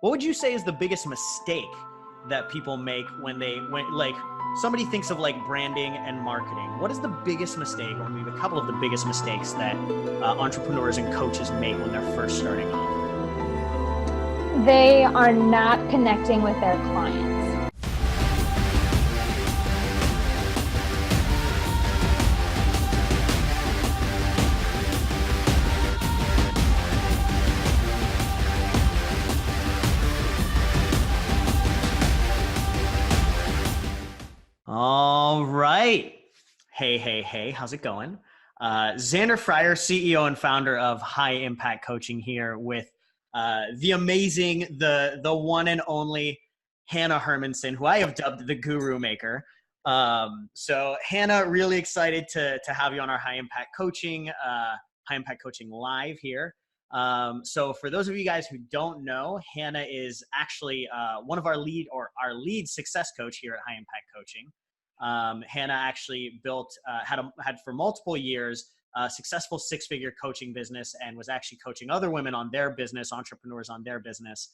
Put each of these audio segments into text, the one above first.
what would you say is the biggest mistake that people make when like somebody thinks of like branding and marketing? What is the biggest mistake, or maybe a couple of the biggest mistakes that entrepreneurs and coaches make when they're first starting off? They are not connecting with their clients. All right. Hey, how's it going? Zander Fryer, CEO and founder of High Impact Coaching, here with the amazing, the one and only Hanna Hermanson, who I have dubbed the Guru Maker. So Hanna, really excited to have you on our High Impact Coaching Live here. So for those of you guys who don't know, Hanna is actually one of our lead success coach here at High Impact Coaching. Hanna actually had for multiple years a successful six-figure coaching business, and was actually coaching other women on their business, entrepreneurs on their business,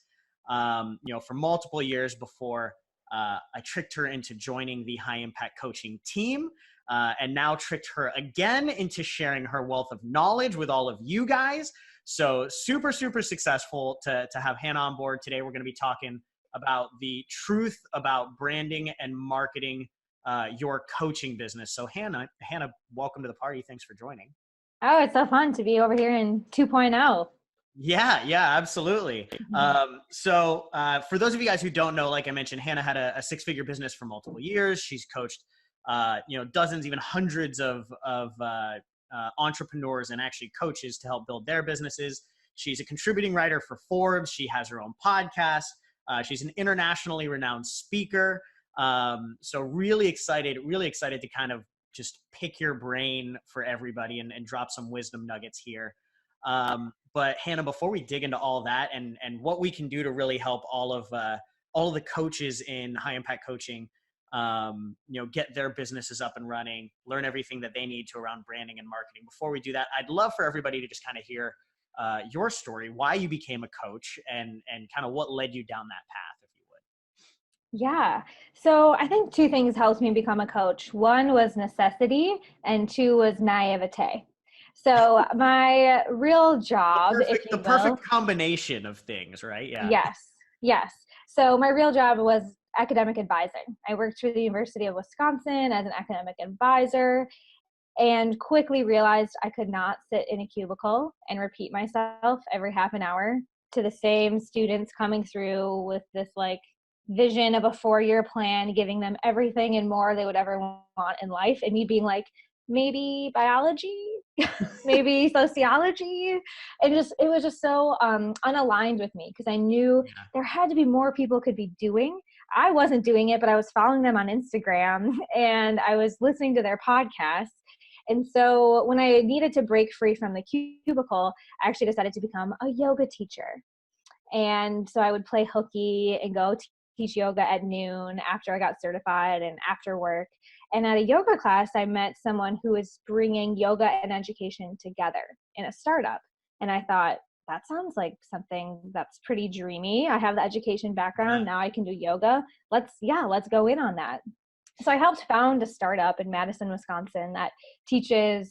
for multiple years before I tricked her into joining the High Impact Coaching team, and now tricked her again into sharing her wealth of knowledge with all of you guys. So super, super successful to have Hanna on board. Today, we're going to be talking about the truth about branding and marketing your coaching business. So Hanna, welcome to the party. Thanks for joining. Oh, it's so fun to be over here in 2.0. Yeah, absolutely. So for those of you guys who don't know, like I mentioned, Hanna had a six-figure business for multiple years. She's coached, dozens, even hundreds of entrepreneurs and actually coaches to help build their businesses. She's a contributing writer for Forbes. She has her own podcast. She's an internationally renowned speaker. So really excited to kind of just pick your brain for everybody and drop some wisdom nuggets here. But Hanna, before we dig into all that and what we can do to really help all of the coaches in High Impact Coaching, get their businesses up and running, learn everything that they need to around branding and marketing. Before we do that, I'd love for everybody to just kind of hear your story, why you became a coach, and kind of what led you down that path. Yeah. So I think two things helped me become a coach. One was necessity, and two was naivete. So my real job, the perfect combination of things, right? Yeah. Yes. So my real job was academic advising. I worked for the University of Wisconsin as an academic advisor, and quickly realized I could not sit in a cubicle and repeat myself every half an hour to the same students coming through with this vision of a 4-year plan, giving them everything and more they would ever want in life, and me being like, maybe biology, maybe sociology, and it was just so unaligned with me, because I knew there had to be more people could be doing. I wasn't doing it, but I was following them on Instagram and I was listening to their podcasts. And so when I needed to break free from the cubicle, I actually decided to become a yoga teacher. And so I would play hooky and go teach yoga at noon after I got certified and after work. And at a yoga class, I met someone who was bringing yoga and education together in a startup. And I thought, that sounds like something that's pretty dreamy. I have the education background. Now I can do yoga. Let's go in on that. So I helped found a startup in Madison, Wisconsin that teaches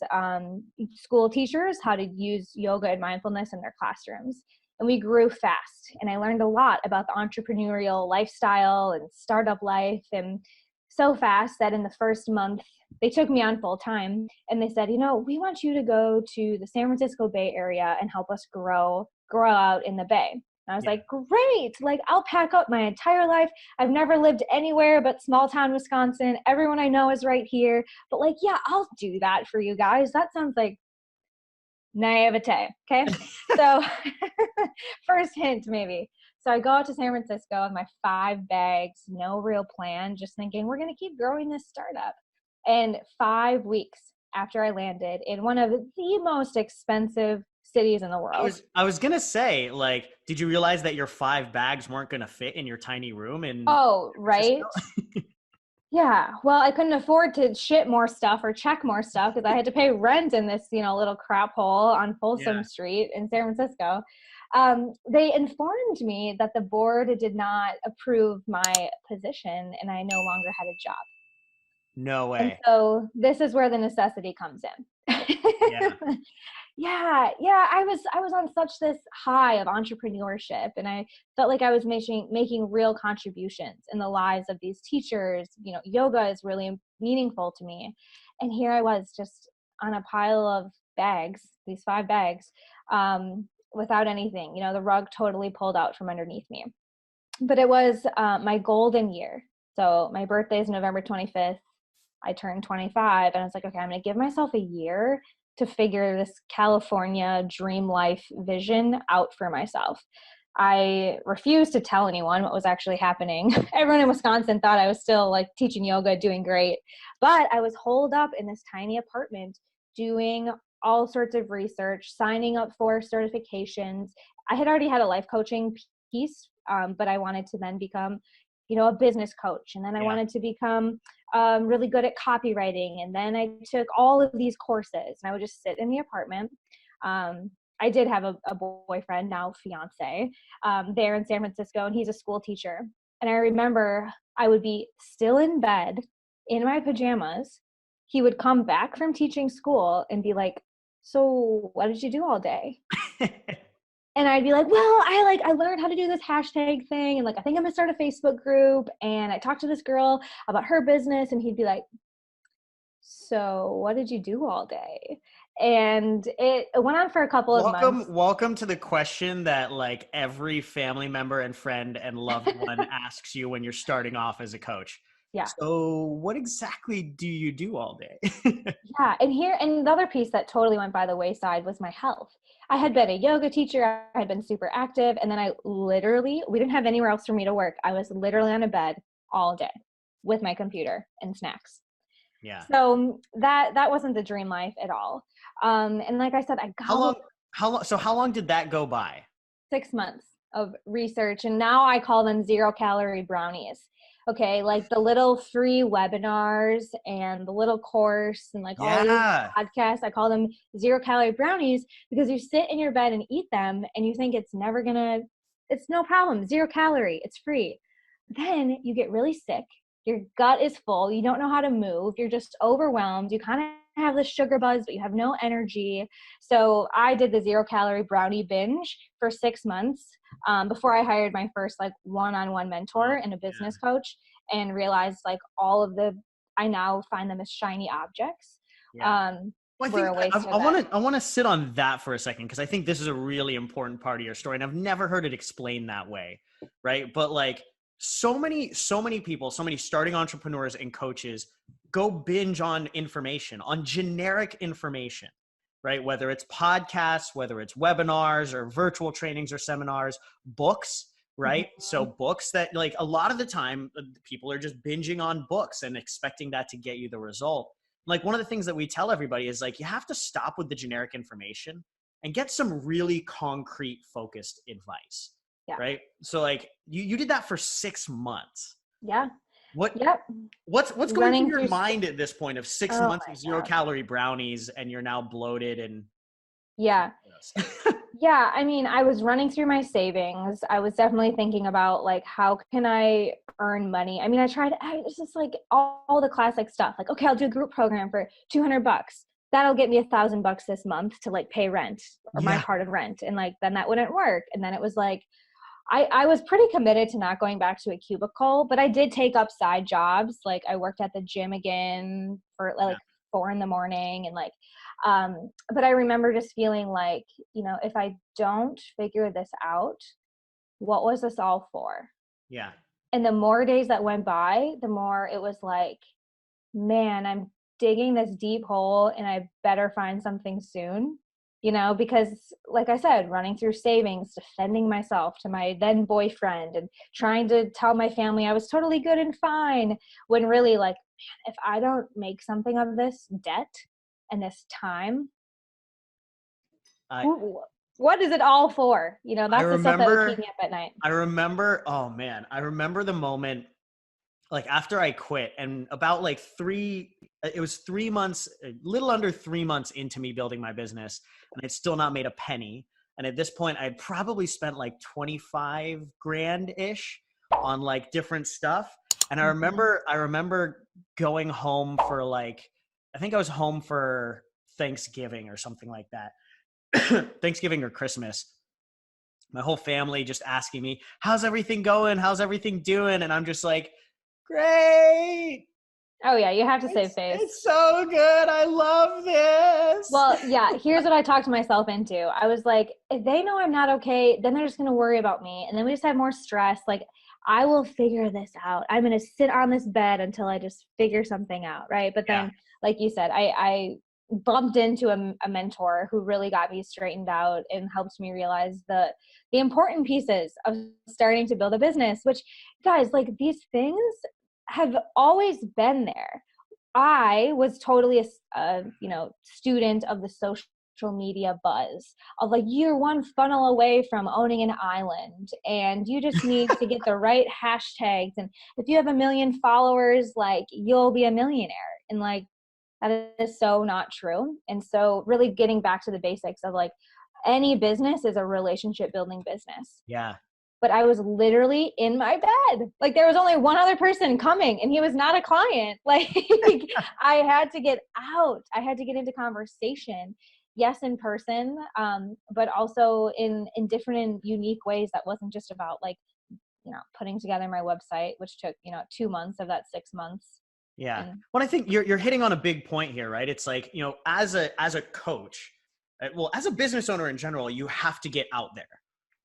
school teachers how to use yoga and mindfulness in their classrooms. And we grew fast, and I learned a lot about the entrepreneurial lifestyle and startup life, and so fast that in the first month, they took me on full time, and they said, we want you to go to the San Francisco Bay Area and help us grow out in the Bay. And I was like, great, I'll pack up my entire life. I've never lived anywhere but small town Wisconsin. Everyone I know is right here. But I'll do that for you guys. That sounds like naivete. Okay. So first hint, maybe. So I go out to San Francisco with my 5 bags, no real plan, just thinking we're going to keep growing this startup. And 5 weeks after I landed in one of the most expensive cities in the world. I was going to say, did you realize that your 5 bags weren't going to fit in your tiny room? Oh, right. Yeah. Well, I couldn't afford to ship more stuff or check more stuff because I had to pay rent in this, little crap hole on Folsom Street in San Francisco. They informed me that the board did not approve my position and I no longer had a job. No And way. so this is where the necessity comes Yeah. in. Yeah. I was on such this high of entrepreneurship, and I felt like I was making real contributions in the lives of these teachers. Yoga is really meaningful to me. And here I was just on a pile of bags, these 5 bags, without anything, the rug totally pulled out from underneath me. But it was my golden year. So my birthday is November 25th. I turned 25 and I was like, okay, I'm going to give myself a year to figure this California dream life vision out for myself. I refused to tell anyone what was actually happening. Everyone in Wisconsin thought I was still like teaching yoga, doing great. But I was holed up in this tiny apartment doing all sorts of research, signing up for certifications. I had already had a life coaching piece, but I wanted to then become, a business coach. And then I wanted to become really good at copywriting. And then I took all of these courses and I would just sit in the apartment. I did have a boyfriend, now fiance, there in San Francisco, and he's a school teacher. And I remember I would be still in bed in my pajamas. He would come back from teaching school and be like, so what did you do all day? And I'd be like, well, I learned how to do this hashtag thing. And like, I think I'm gonna start a Facebook group. And I talked to this girl about her business. And he'd be like, so what did you do all day? And it went on for a couple of months. Welcome to the question that like every family member and friend and loved one asks you when you're starting off as a coach. Yeah. So what exactly do you do all day? Yeah. And the other piece that totally went by the wayside was my health. I had been a yoga teacher. I had been super active. And then we didn't have anywhere else for me to work. I was literally on a bed all day with my computer and snacks. Yeah. So that wasn't the dream life at all. And like I said, How long did that go by? 6 months of research. And now I call them 0-calorie brownies. Okay. Like the little free webinars and the little course and like all these podcasts, I call them 0-calorie brownies because you sit in your bed and eat them and you think it's no problem. 0 calorie, it's free. Then you get really sick. Your gut is full. You don't know how to move. You're just overwhelmed. You kind of have the sugar buzz, but you have no energy. So I did the 0-calorie brownie binge for 6 months before I hired my first like one-on-one mentor and a business coach, and realized like I now find them as shiny objects. Well, I want to sit on that for a second because I think this is a really important part of your story, and I've never heard it explained that way, right? But like so many people, so many starting entrepreneurs and coaches go binge on information, on generic information, right? Whether it's podcasts, whether it's webinars or virtual trainings or seminars, books, right? Mm-hmm. So books that like a lot of the time people are just binging on books and expecting that to get you the result. Like one of the things that we tell everybody is like, you have to stop with the generic information and get some really concrete focused advice. Yeah. Right. So like you did that for 6 months. Yeah. What's going through your mind at this point of 6 months of 0-calorie brownies and you're now bloated and yeah. Yeah. I mean, I was running through my savings. I was definitely thinking about like, how can I earn money? I mean, it's just like all the classic stuff. Like, okay, I'll do a group program for $200. That'll get me $1,000 this month to like pay rent or my part of rent. And like, then that wouldn't work. And then it was like, I was pretty committed to not going back to a cubicle, but I did take up side jobs. Like I worked at the gym again for like 4 a.m. and like, but I remember just feeling like, if I don't figure this out, what was this all for? Yeah. And the more days that went by, the more it was like, man, I'm digging this deep hole and I better find something soon. Because like I said, running through savings, defending myself to my then boyfriend and trying to tell my family I was totally good and fine, when really like, man, if I don't make something of this debt and this time, what is it all for? That's the stuff that would keep me up at night. I remember the moment like after I quit and about like it was 3 months, a little under 3 months into me building my business, and I'd still not made a penny. And at this point, I'd probably spent like 25 grand ish on like different stuff. And I remember going home for like, I think I was home for Thanksgiving or something like that. Thanksgiving or Christmas. My whole family just asking me, how's everything going? How's everything doing? And I'm just like, great. Oh yeah, you have to save face. It's so good. I love this. Well, yeah, here's what I talked myself into. I was like, if they know I'm not okay, then they're just going to worry about me. And then we just have more stress. Like, I will figure this out. I'm going to sit on this bed until I just figure something out. Right. But then, like you said, I bumped into a mentor who really got me straightened out and helped me realize the important pieces of starting to build a business, which, guys, like, these things have always been there. I was totally a student of the social media buzz of like, you're one funnel away from owning an island, and you just need to get the right hashtags, and if you have 1 million followers, like, you'll be a millionaire. And like, that is so not true. And so really getting back to the basics of like, any business is a relationship building business. Yeah. But I was literally in my bed. Like, there was only one other person coming, and he was not a client. Like, I had to get out. I had to get into conversation. Yes, in person, but also in different and unique ways that wasn't just about like, putting together my website, which took, 2 months of that 6 months. Yeah. Well, I think you're hitting on a big point here, right? It's like, as a coach, well, as a business owner in general, you have to get out there.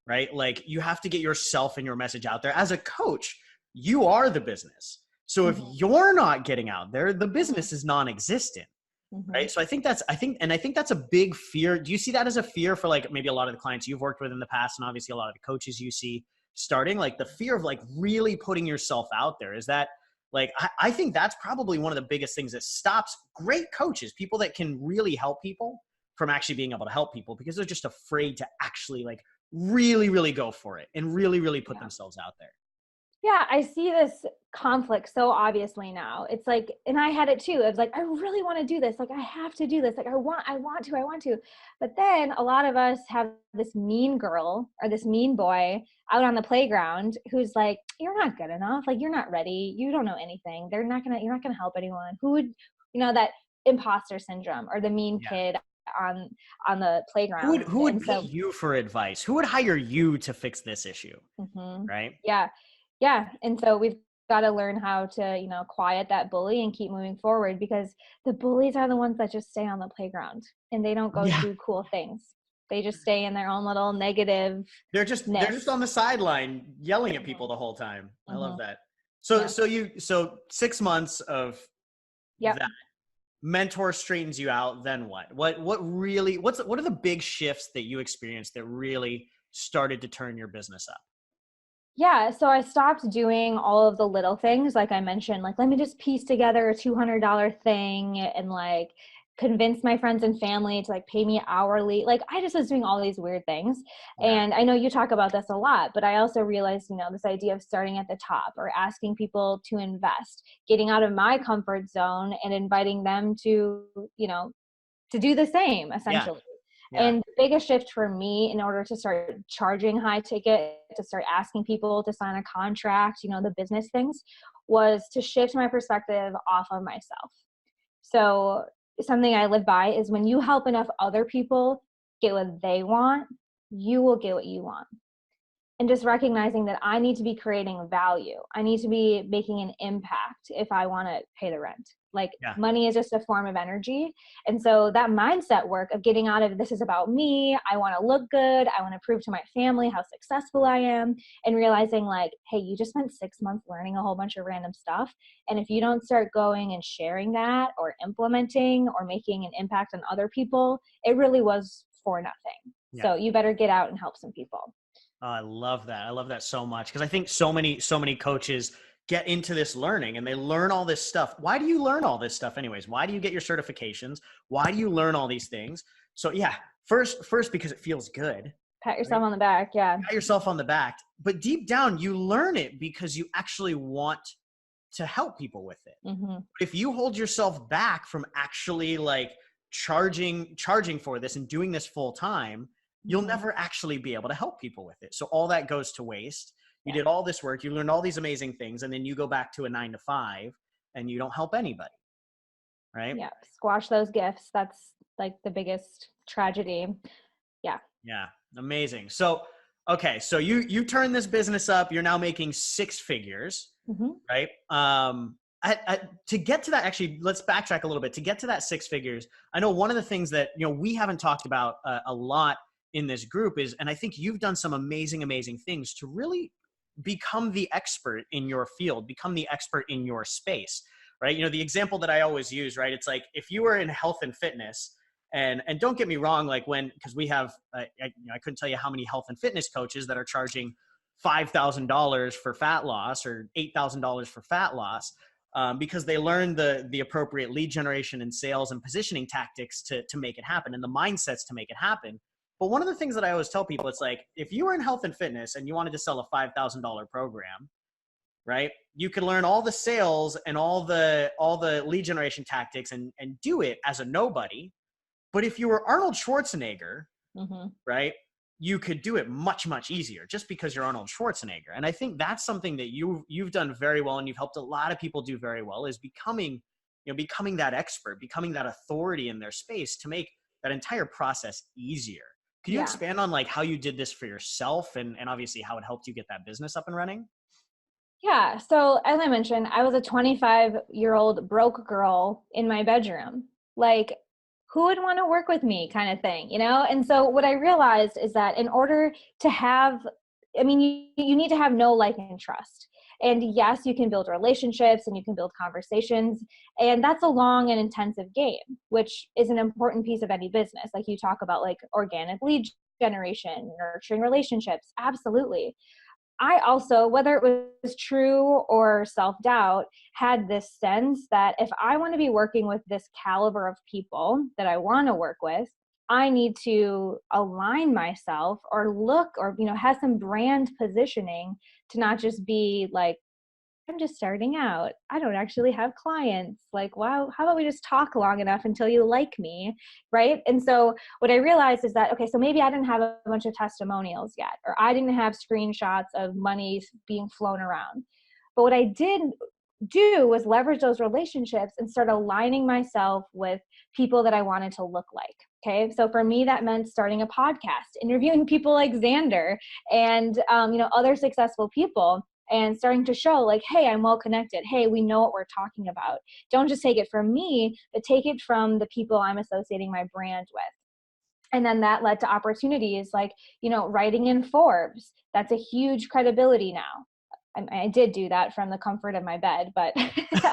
Right? Like, you have to get yourself and your message out there. As a coach, you are the business. So if you're not getting out there, the business is non-existent. Right? So I think that's a big fear. Do you see that as a fear for like maybe a lot of the clients you've worked with in the past, and obviously a lot of the coaches you see starting, like the fear of like really putting yourself out there? Is that like, I think that's probably one of the biggest things that stops great coaches, people that can really help people, from actually being able to help people, because they're just afraid to actually like really, really go for it and really, really put themselves out there. Yeah, I see this conflict so obviously now. It's like, and I had it too. It was like, I really want to do this. Like, I have to do this. Like, I want to. But then a lot of us have this mean girl or this mean boy out on the playground who's like, you're not good enough. Like, you're not ready. You don't know anything. You're not going to help anyone. Who would, that imposter syndrome, or the mean kid on the playground. Who would pay you for advice? Who would hire you to fix this issue? Right? Yeah. And so we've got to learn how to, quiet that bully and keep moving forward, because the bullies are the ones that just stay on the playground and they don't go do cool things. They just stay in their own little negative. They're just on the sideline yelling at people the whole time. I love that. So 6 months of that. Mentor straightens you out, then what? What are the big shifts that you experienced that really started to turn your business up? Yeah, so I stopped doing all of the little things, like I mentioned, like, let me just piece together a $200 thing and like convince my friends and family to like pay me hourly. Like, I just was doing all these weird things. And I know you talk about this a lot, but I also realized, this idea of starting at the top or asking people to invest, getting out of my comfort zone and inviting them to, to do the same, essentially. And the biggest shift for me, in order to start charging high ticket, to start asking people to sign a contract, the business things, was to shift my perspective off of myself. So something I live by is, when you help enough other people get what they want, you will get what you want. And just recognizing that I need to be creating value. I need to be making an impact if I want to pay the rent. Like, money is just a form of energy. And so that mindset work of getting out of, this is about me, I want to look good, I want to prove to my family how successful I am, and realizing like, hey, you just spent 6 months learning a whole bunch of random stuff. And if you don't start going and sharing that or implementing or making an impact on other people, it really was for nothing. So you better get out and help some people. Oh, I love that. I love that so much, because I think so many coaches get into this learning and they learn all this stuff. Why do you learn all this stuff anyways? Why do you get your certifications? Why do you learn all these things? So first because it feels good. Pat yourself on the back. Yeah. Pat yourself on the back. But deep down, you learn it because you actually want to help people with it. If you hold yourself back from actually like charging for this and doing this full time, you'll never actually be able to help people with it. So all that goes to waste. You Yeah. did all this work, you learned all these amazing things, and then you go back to a 9 to 5 and you don't help anybody. Right? Yeah. Squash those gifts. That's like the biggest tragedy. Yeah. Yeah. Amazing. So, okay. So you turn this business up, you're now making 6 figures, right? To get to that, actually, let's backtrack a little bit. To get to that 6 figures, I know one of the things that, we haven't talked about a lot in this group is, and I think you've done some amazing, amazing things to really become the expert in your field, become the expert in your space, right? The example that I always use, right? It's like, if you were in health and fitness, and don't get me wrong, like because we have, I couldn't tell you how many health and fitness coaches that are charging $5,000 for fat loss or $8,000 for fat loss, because they learned the appropriate lead generation and sales and positioning tactics to make it happen, and the mindsets to make it happen. But one of the things that I always tell people, it's like, if you were in health and fitness and you wanted to sell a $5,000 program, right? You could learn all the sales and all the lead generation tactics and do it as a nobody. But if you were Arnold Schwarzenegger, right, you could do it much, much easier just because you're Arnold Schwarzenegger. And I think that's something that you've done very well, and you've helped a lot of people do very well, is becoming that expert, becoming that authority in their space to make that entire process easiar. Can you expand on like how you did this for yourself and obviously how it helped you get that business up and running? Yeah. So as I mentioned, I was a 25-year-old broke girl in my bedroom. Like, who would want to work with me kind of thing, And so what I realized is that in order to have, you need to have know, like, and trust. And yes, you can build relationships and you can build conversations. And that's a long and intensive game, which is an important piece of any business. Like you talk about, like, organic lead generation, nurturing relationships. Absolutely. I also, whether it was true or self-doubt, had this sense that if I want to be working with this caliber of people that I want to work with, I need to align myself or look or, have some brand positioning to not just be like, I'm just starting out. I don't actually have clients. Like, wow, how about we just talk long enough until you like me, right? And so what I realized is that, okay, so maybe I didn't have a bunch of testimonials yet, or I didn't have screenshots of money being flown around. But what I did do was leverage those relationships and start aligning myself with people that I wanted to look like. Okay. So for me, that meant starting a podcast, interviewing people like Zander and, other successful people, and starting to show like, hey, I'm well connected. Hey, we know what we're talking about. Don't just take it from me, but take it from the people I'm associating my brand with. And then that led to opportunities like, writing in Forbes. That's a huge credibility now. I did do that from the comfort of my bed, but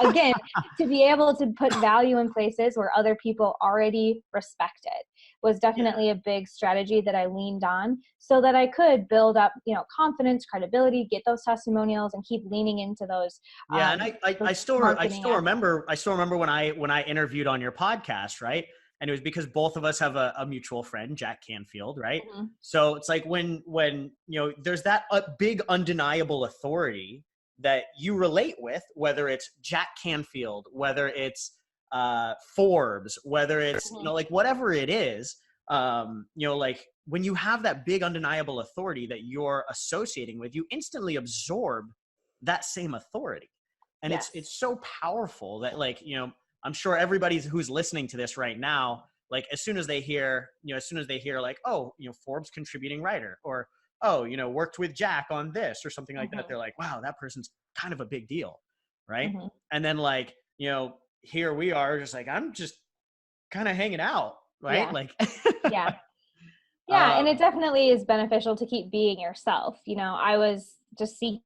again, to be able to put value in places where other people already respect it was definitely a big strategy that I leaned on so that I could build up, confidence, credibility, get those testimonials, and keep leaning into those. Yeah, and I still remember when I interviewed on your podcast, right? And it was because both of us have a mutual friend, Jack Canfield, right? Mm-hmm. So it's like when there's that big undeniable authority that you relate with, whether it's Jack Canfield, whether it's Forbes, whether it's like whatever it is, like when you have that big undeniable authority that you're associating with, you instantly absorb that same authority, and it's so powerful that I'm sure everybody who's listening to this right now, like as soon as they hear like, oh, Forbes contributing writer, or oh, worked with Jack on this or something like that, they're like, wow, that person's kind of a big deal, right? And then like, here we are just like, I'm just kind of hanging out, right? Like and it definitely is beneficial to keep being yourself. I was just seeking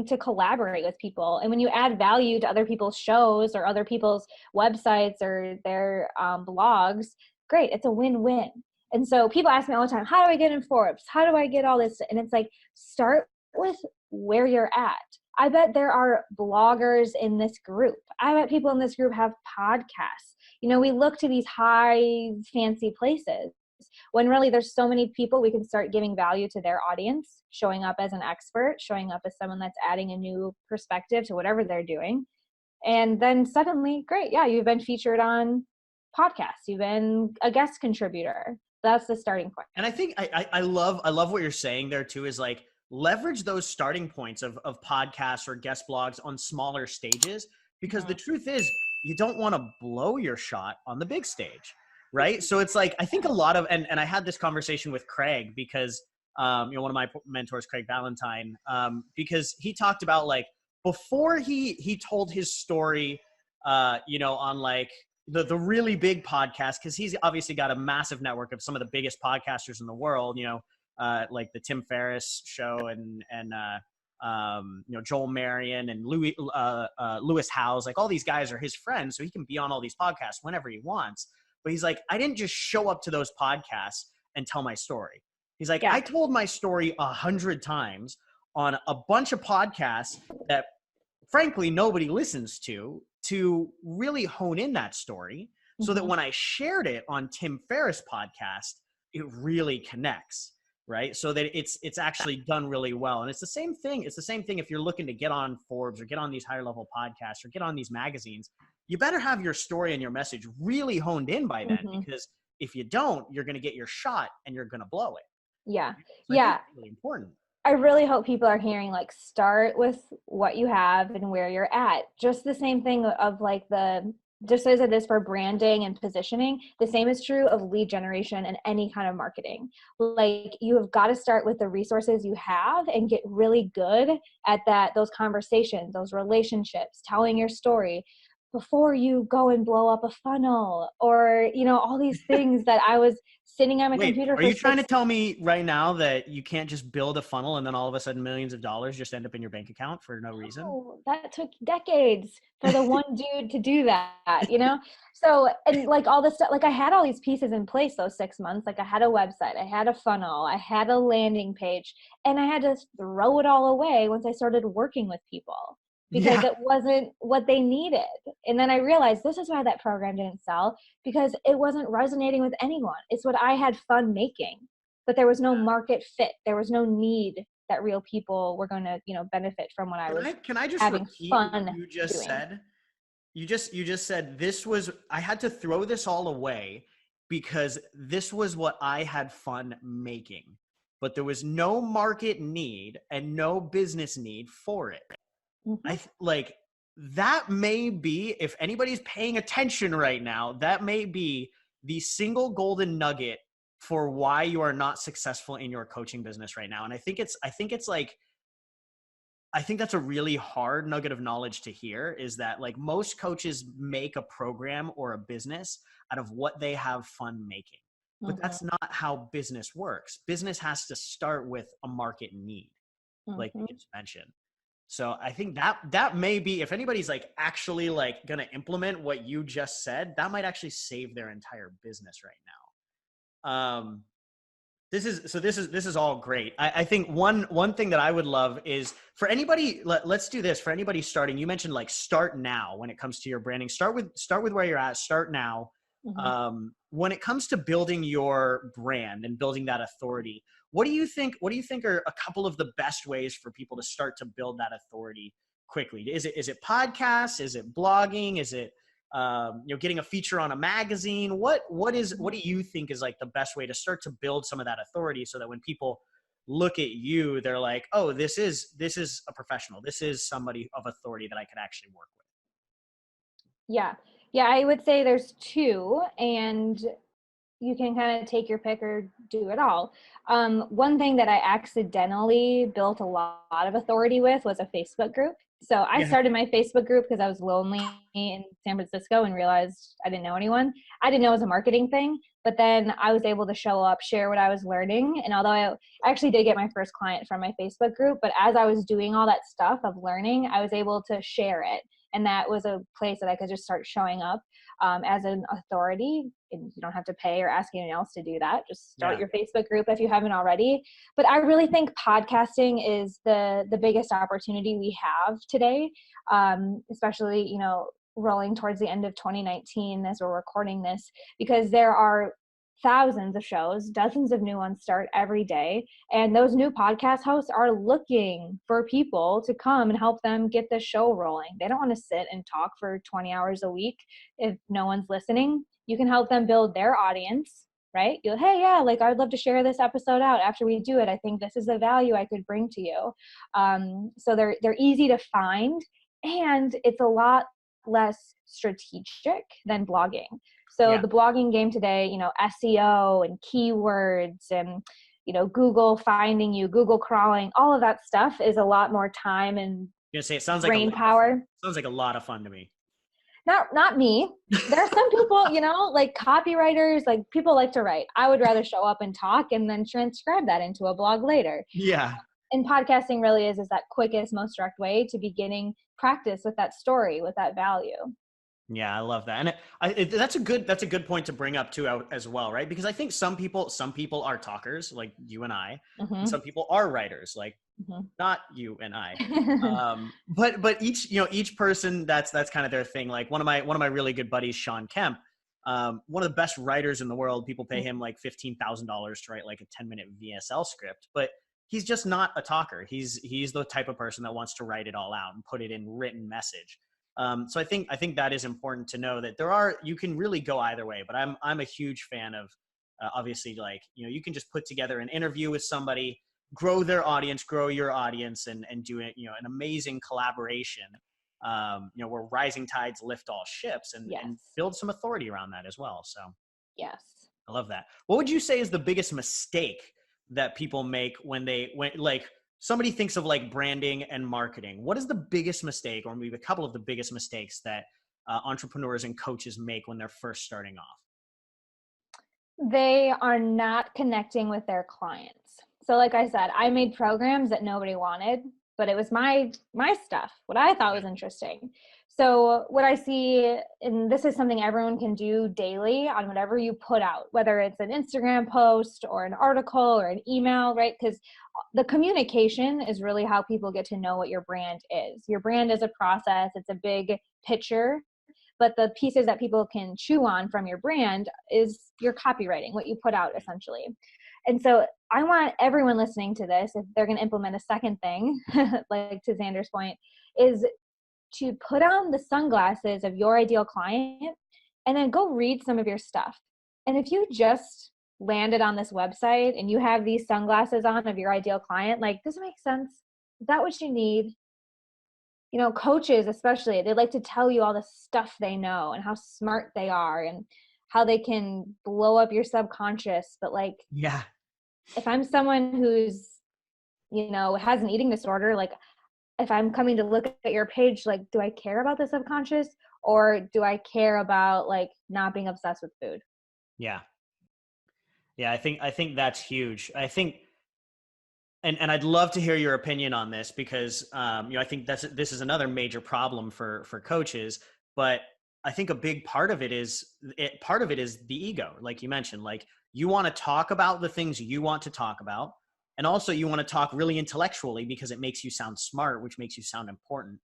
to collaborate with people, and when you add value to other people's shows or other people's websites or their blogs, great, it's a win-win. And so people ask me all the time, how do I get in Forbes? How do I get all this? And it's like, start with where you're at. I bet there are bloggers in this group. I bet people in this group have podcasts. We look to these high fancy places when really there's so many people. We can start giving value to their audience, showing up as an expert, showing up as someone that's adding a new perspective to whatever they're doing. And then suddenly, great, you've been featured on podcasts, you've been a guest contributor. That's the starting point. And I think I love what you're saying there too, is like leverage those starting points of podcasts or guest blogs on smaller stages, because the truth is you don't want to blow your shot on the big stage, right? So it's like, I think a lot of, and I had this conversation with Craig because, one of my mentors, Craig Valentine, because he talked about like, before he told his story, on like the really big podcast, because he's obviously got a massive network of some of the biggest podcasters in the world, like the Tim Ferriss show and Joel Marion and Lewis Howes, like all these guys are his friends, so he can be on all these podcasts whenever he wants. But he's like, I didn't just show up to those podcasts and tell my story. He's like, I told my story 100 times on a bunch of podcasts that frankly nobody listens to really hone in that story, so that when I shared it on Tim Ferriss podcast, it really connects, right? So that it's actually done really well. And it's the same thing. It's the same thing if you're looking to get on Forbes or get on these higher level podcasts or get on these magazines. You better have your story and your message really honed in by then, because if you don't, you're going to get your shot and you're going to blow it. Yeah. So yeah. It's really important. I really hope people are hearing, like, start with what you have and where you're at. Just the same thing of like just as it is for branding and positioning, the same is true of lead generation and any kind of marketing. Like, you have got to start with the resources you have and get really good at those conversations, those relationships, telling your story before you go and blow up a funnel or, all these things that I was sitting on my computer. Are you trying to tell me right now that you can't just build a funnel and then all of a sudden millions of dollars just end up in your bank account for no reason? Oh, that took decades for the one dude to do that, So, and like all this stuff, like I had all these pieces in place those 6 months. Like I had a website, I had a funnel, I had a landing page, and I had to throw it all away once I started working with people, because it wasn't what they needed. And then I realized this is why that program didn't sell, because it wasn't resonating with anyone. It's what I had fun making, but there was no market fit. There was no need that real people were going to, benefit from what I was Can I just having repeat fun what you just doing. said? You just said I had to throw this all away because this was what I had fun making, but there was no market need and no business need for it. Like, that may be, if anybody's paying attention right now, that may be the single golden nugget for why you are not successful in your coaching business right now. And I think that's a really hard nugget of knowledge to hear, is that like most coaches make a program or a business out of what they have fun making, but that's not how business works. Business has to start with a market need, like you just mentioned. So I think that may be, if anybody's like actually like going to implement what you just said, that might actually save their entire business right now. This is all great. I think one thing that I would love is for anybody, let's do this for anybody starting. You mentioned like start now when it comes to your branding. Start with where you're at. Start now. When it comes to building your brand and building that authority, what do you think are a couple of the best ways for people to start to build that authority quickly? Is it podcasts? Is it blogging? Is it getting a feature on a magazine? What do you think is like the best way to start to build some of that authority, so that when people look at you, they're like, oh, this is a professional. This is somebody of authority that I could actually work with. Yeah, I would say there's two, and you can kind of take your pick or do it all. One thing that I accidentally built a lot of authority with was a Facebook group. So I started my Facebook group because I was lonely in San Francisco and realized I didn't know anyone. I didn't know it was a marketing thing, but then I was able to show up, share what I was learning. And although I actually did get my first client from my Facebook group, but as I was doing all that stuff of learning, I was able to share it. And that was a place that I could just start showing up as an authority. And you don't have to pay or ask anyone else to do that. Just start your Facebook group if you haven't already. But I really think podcasting is the biggest opportunity we have today, especially, rolling towards the end of 2019 as we're recording this, because there are thousands of shows, dozens of new ones start every day. And those new podcast hosts are looking for people to come and help them get the show rolling. They don't want to sit and talk for 20 hours a week if no one's listening. You can help them build their audience right? You'll, hey, yeah, like I'd love to share this episode out after we do it. I think this is the value I could bring to you. So they're easy to find, and it's a lot less strategic than blogging. So Yeah. the blogging game today, SEO and keywords and, Google finding you, Google crawling, all of that stuff is a lot more time and You're gonna say it sounds like brain power. Sounds like a lot of fun to me. Not me. There are some people, like copywriters, like people like to write. I would rather show up and talk and then transcribe that into a blog later. Yeah. And podcasting really is that quickest, most direct way to beginning practice with that story, with that value. Yeah, I love that. And that's a good point to bring up too as well, right? Because I think some people are talkers like you and I, and some people are writers like not you and I. But each person that's kind of their thing. Like one of my really good buddies, Sean Kemp, one of the best writers in the world. People pay him like $15,000 to write like a 10-minute VSL script, but he's just not a talker. He's the type of person that wants to write it all out and put it in written message. So I think that is important to know that you can really go either way, but I'm a huge fan of, obviously, like, you can just put together an interview with somebody, grow their audience, grow your audience, and do it, an amazing collaboration, where rising tides lift all ships and build some authority around that as well. So yes, I love that. What would you say is the biggest mistake that people make when somebody thinks of like branding and marketing? What is the biggest mistake, or maybe a couple of the biggest mistakes that entrepreneurs and coaches make when they're first starting off? They are not connecting with their clients. So like I said, I made programs that nobody wanted, but it was my stuff, what I thought was interesting. So what I see, and this is something everyone can do daily on whatever you put out, whether it's an Instagram post or an article or an email, right? Because the communication is really how people get to know what your brand is. Your brand is a process. It's a big picture, but the pieces that people can chew on from your brand is your copywriting, what you put out essentially. And so I want everyone listening to this, if they're going to implement a second thing, like to Zander's point, is to put on the sunglasses of your ideal client and then go read some of your stuff. And if you just landed on this website and you have these sunglasses on of your ideal client, like, does it make sense? Is that what you need? Coaches especially, they like to tell you all the stuff they know and how smart they are and how they can blow up your subconscious. But like, yeah, if I'm someone who's, has an eating disorder, like if I'm coming to look at your page, like, do I care about the subconscious, or do I care about like not being obsessed with food? Yeah. Yeah. I think that's huge. I think, and I'd love to hear your opinion on this because, I think this is another major problem for coaches, but I think a big part of it is the ego. Like you mentioned, like you want to talk about the things you want to talk about. And also you want to talk really intellectually because it makes you sound smart, which makes you sound important.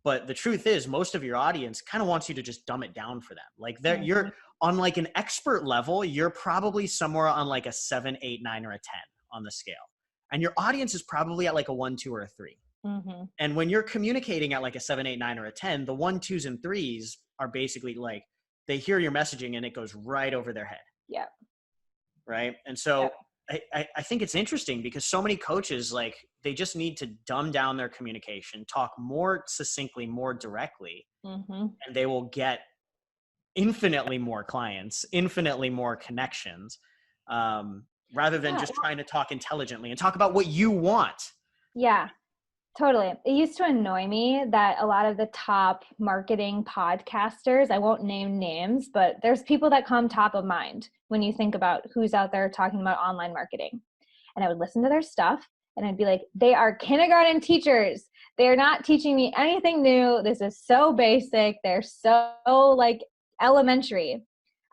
But the truth is most of your audience kind of wants you to just dumb it down for them. Like you're on like an expert level, you're probably somewhere on like a 7, 8, 9, or a 10 on the scale. And your audience is probably at like a 1, 2, or a 3. Mm-hmm. And when you're communicating at like a 7, 8, 9, or a 10, the 1, 2s, and 3s are basically like, they hear your messaging and it goes right over their head. Yeah. Right. And so I think it's interesting because so many coaches, like, they just need to dumb down their communication, talk more succinctly, more directly, and they will get infinitely more clients, infinitely more connections, rather than just trying to talk intelligently and talk about what you want. Yeah, totally. It used to annoy me that a lot of the top marketing podcasters, I won't name names, but there's people that come top of mind when you think about who's out there talking about online marketing. And I would listen to their stuff and I'd be like, they are kindergarten teachers. They're not teaching me anything new. This is so basic. They're so like elementary.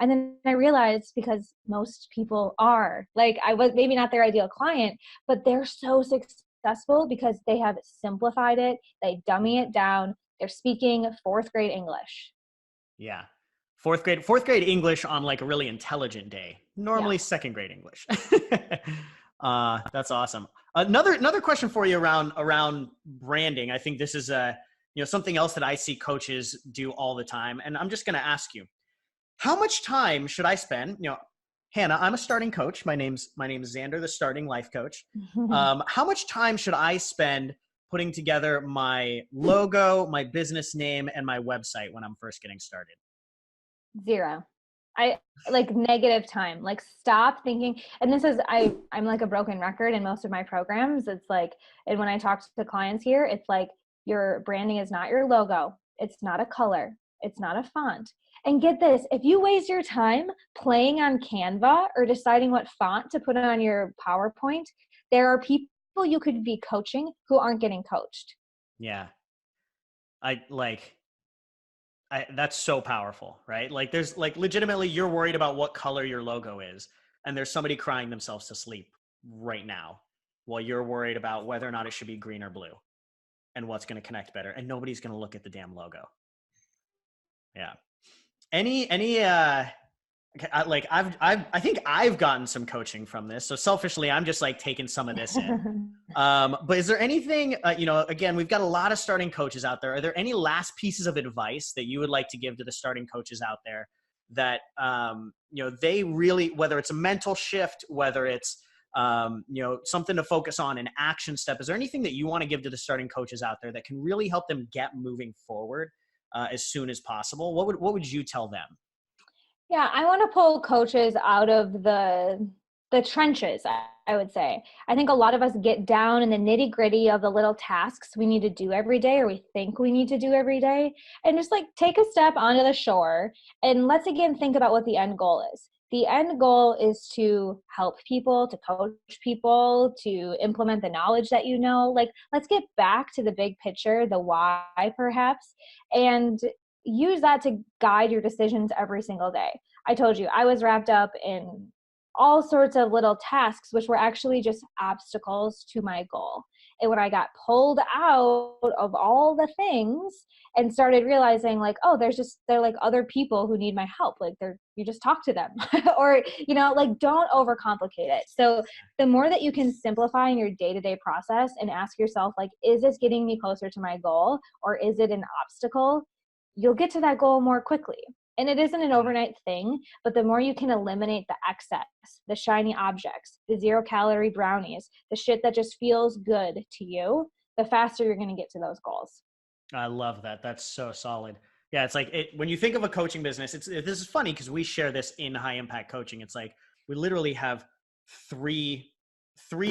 And then I realized, because most people are, like, I was maybe not their ideal client, but they're so successful because they have simplified it. They dummy it down. They're speaking 4th grade English. Yeah. Fourth grade English on like a really intelligent day, normally 2nd grade English. That's awesome. Another question for you around branding. I think this is something else that I see coaches do all the time. And I'm just going to ask you, how much time should I spend? Hannah, I'm a starting coach. My name's Zander, the starting life coach. How much time should I spend putting together my logo, my business name, and my website when I'm first getting started? 0. I like negative time. Like stop thinking. And this is I'm like a broken record in most of my programs. It's like, and when I talk to clients here, it's like your branding is not your logo. It's not a color. It's not a font. And get this, if you waste your time playing on Canva or deciding what font to put on your PowerPoint, there are people you could be coaching who aren't getting coached. Yeah. I like that's so powerful, right? Like there's like legitimately you're worried about what color your logo is, and there's somebody crying themselves to sleep right now while you're worried about whether or not it should be green or blue and what's going to connect better, and nobody's going to look at the damn logo. Yeah. Any okay, I think I've gotten some coaching from this. So selfishly, I'm just like taking some of this in. But is there anything, again, we've got a lot of starting coaches out there. Are there any last pieces of advice that you would like to give to the starting coaches out there that, they really, whether it's a mental shift, whether it's, something to focus on, an action step, is there anything that you want to give to the starting coaches out there that can really help them get moving forward as soon as possible? What would you tell them? Yeah, I want to pull coaches out of the trenches, I would say. I think a lot of us get down in the nitty-gritty of the little tasks we need to do every day or we think we need to do every day, and just like take a step onto the shore and let's again think about what the end goal is. The end goal is to help people, to coach people, to implement the knowledge that you know. Like, let's get back to the big picture, the why perhaps, and use that to guide your decisions every single day. I told you I was wrapped up in all sorts of little tasks, which were actually just obstacles to my goal. And when I got pulled out of all the things and started realizing like, oh, they're like other people who need my help. Like you just talk to them or, like don't overcomplicate it. So the more that you can simplify in your day-to-day process and ask yourself, like, is this getting me closer to my goal or is it an obstacle? You'll get to that goal more quickly. And it isn't an overnight thing, but the more you can eliminate the excess, the shiny objects, the 0-calorie brownies, the shit that just feels good to you, the faster you're going to get to those goals. I love that. That's so solid. Yeah, it's like when you think of a coaching business, this is funny because we share this in high impact coaching. It's like we literally have three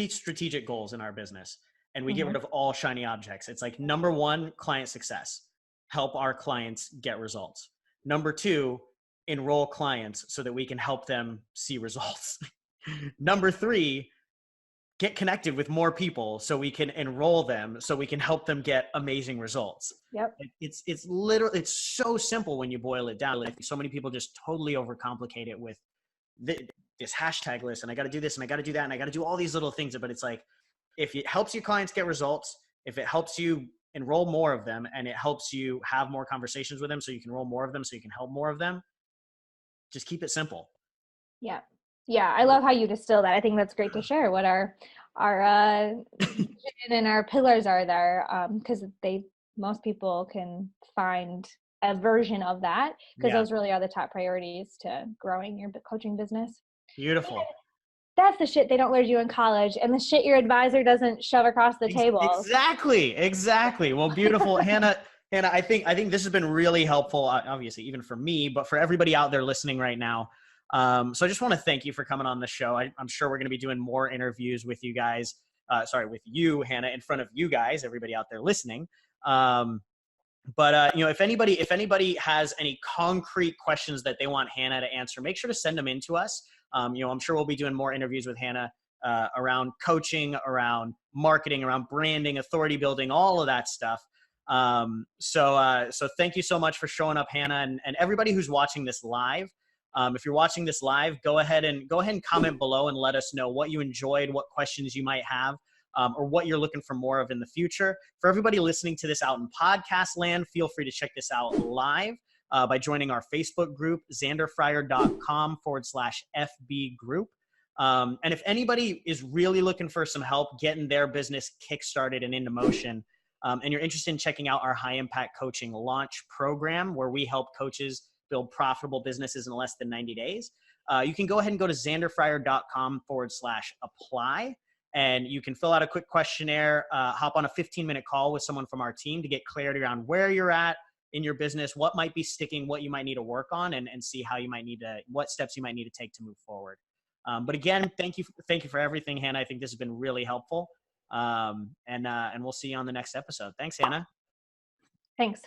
strategic goals in our business, and we get rid of all shiny objects. It's like number 1, client success, help our clients get results. Number 2, enroll clients so that we can help them see results. Number 3, get connected with more people so we can enroll them so we can help them get amazing results. Yep. It's literally, it's so simple when you boil it down. Like so many people just totally overcomplicate it with this hashtag list and I got to do this and I got to do that and I got to do all these little things. But it's like, if it helps your clients get results, if it helps you enroll more of them and it helps you have more conversations with them so you can enroll more of them so you can help more of them, just keep it simple. Yeah. Yeah. I love how you distill that. I think that's great to share what our vision and our pillars are there. Cause most people can find a version of that because those really are the top priorities to growing your coaching business. Beautiful. That's the shit they don't learn you in college and the shit your advisor doesn't shove across the table. Exactly. Well, beautiful. Hannah, I think this has been really helpful, obviously, even for me, but for everybody out there listening right now. So I just want to thank you for coming on the show. I'm sure we're going to be doing more interviews with you guys. With you, Hannah, in front of you guys, everybody out there listening. But if anybody has any concrete questions that they want Hannah to answer, make sure to send them in to us. I'm sure we'll be doing more interviews with Hannah around coaching, around marketing, around branding, authority building, all of that stuff. So thank you so much for showing up, Hannah, and everybody who's watching this live. If you're watching this live, go ahead and comment below and let us know what you enjoyed, what questions you might have, or what you're looking for more of in the future. For everybody listening to this out in podcast land, feel free to check this out live by joining our Facebook group, zanderfryer.com/FB group. And if anybody is really looking for some help getting their business kickstarted and into motion, and you're interested in checking out our high impact coaching launch program, where we help coaches build profitable businesses in less than 90 days, you can go ahead and go to zanderfryer.com/apply. And you can fill out a quick questionnaire, hop on a 15-minute call with someone from our team to get clarity around where you're at in your business, what might be sticking, what you might need to work on, and see how you might need to, what steps you might need to take to move forward. But again, thank you for everything, Hanna. I think this has been really helpful. And we'll see you on the next episode. Thanks, Hanna. Thanks.